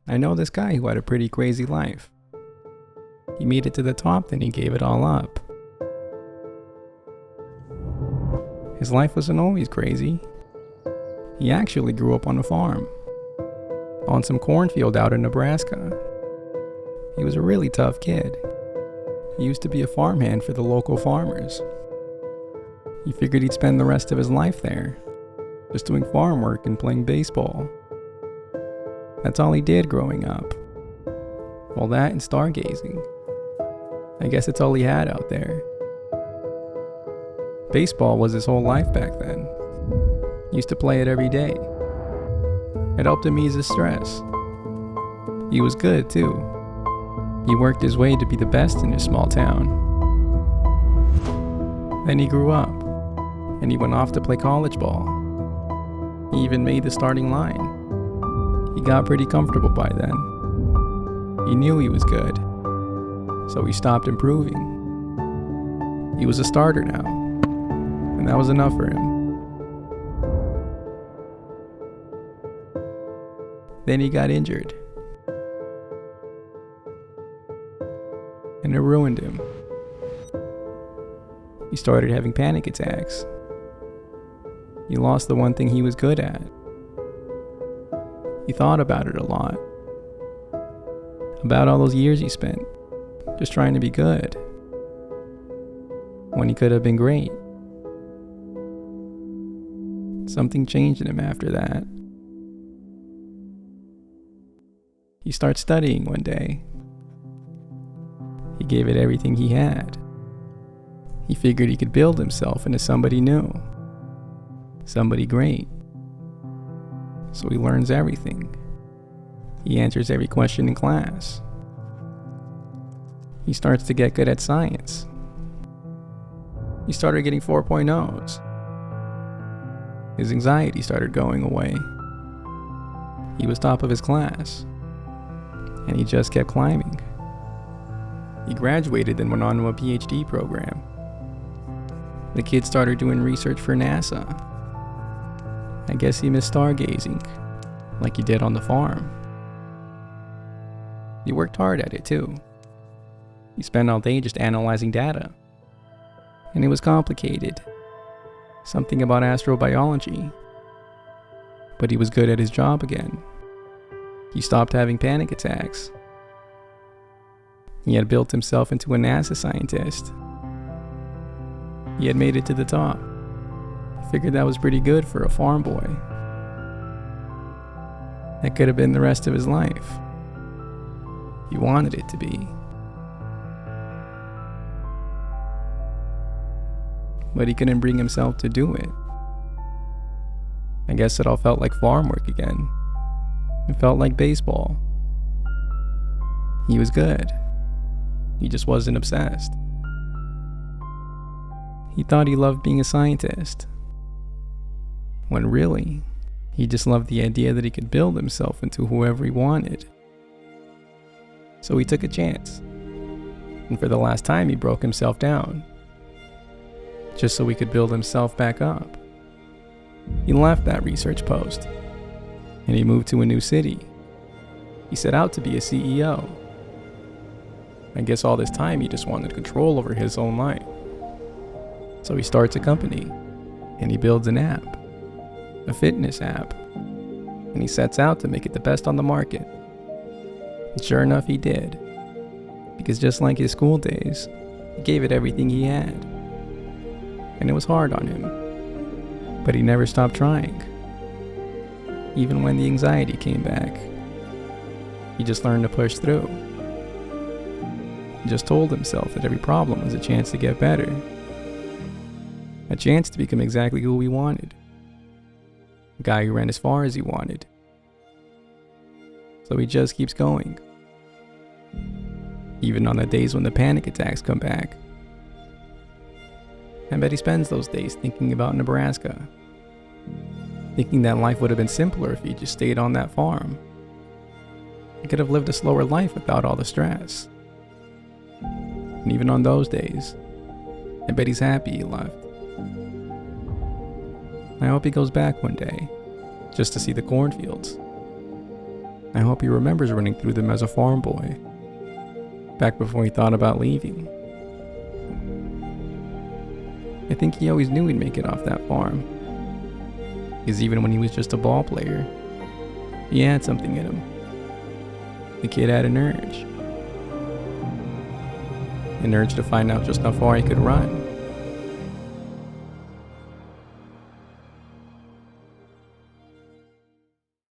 I know this guy who had a pretty crazy life. He made it to the top, then he gave it all up. His life wasn't always crazy. He actually grew up on a farm, on some cornfield out in Nebraska. He was a really tough kid. He used to be a farmhand for the local farmers. He figured he'd spend the rest of his life there, just doing farm work and playing baseball. That's all he did growing up. All that and stargazing. I guess it's all he had out there. Baseball was his whole life back then. He used to play it every day. It helped him ease his stress. He was good too. He worked his way to be the best in his small town. Then he grew up, and he went off to play college ball. He even made the starting line. He got pretty comfortable by then. He knew he was good, so he stopped improving. He was a starter now, and that was enough for him. Then he got injured, and it ruined him. He started having panic attacks. He lost the one thing he was good at. He thought about it a lot. About all those years he spent just trying to be good, when he could have been great. Something changed in him after that. He started studying one day. He gave it everything he had. He figured he could build himself into somebody new, somebody great. So he learns everything. He answers every question in class. He starts to get good at science. He started getting 4.0s. His anxiety started going away. He was top of his class, and he just kept climbing. He graduated and went on to a PhD program. The kid started doing research for NASA. I guess he missed stargazing, like he did on the farm. He worked hard at it too. He spent all day just analyzing data. And it was complicated. Something about astrobiology. But he was good at his job again. He stopped having panic attacks. He had built himself into a NASA scientist. He had made it to the top. He figured that was pretty good for a farm boy. That could have been the rest of his life. He wanted it to be. But he couldn't bring himself to do it. I guess it all felt like farm work again. It felt like baseball. He was good. He just wasn't obsessed. He thought he loved being a scientist, when really, he just loved the idea that he could build himself into whoever he wanted. So he took a chance, and for the last time he broke himself down, just so he could build himself back up. He left that research post, and he moved to a new city. He set out to be a CEO. I guess all this time he just wanted control over his own life. So he starts a company, and he builds an app, a fitness app, and he sets out to make it the best on the market. And sure enough, he did, because just like his school days, he gave it everything he had. And it was hard on him, but he never stopped trying. Even when the anxiety came back, he just learned to push through. He just told himself that every problem was a chance to get better. A chance to become exactly who he wanted. A guy who ran as far as he wanted. So he just keeps going. Even on the days when the panic attacks come back. I bet he spends those days thinking about Nebraska. Thinking that life would have been simpler if he just stayed on that farm. He could have lived a slower life without all the stress. And even on those days, I bet he's happy he left. I hope he goes back one day, just to see the cornfields. I hope he remembers running through them as a farm boy, back before he thought about leaving. I think he always knew he'd make it off that farm, because even when he was just a ball player, he had something in him. The kid had an urge to find out just how far he could run.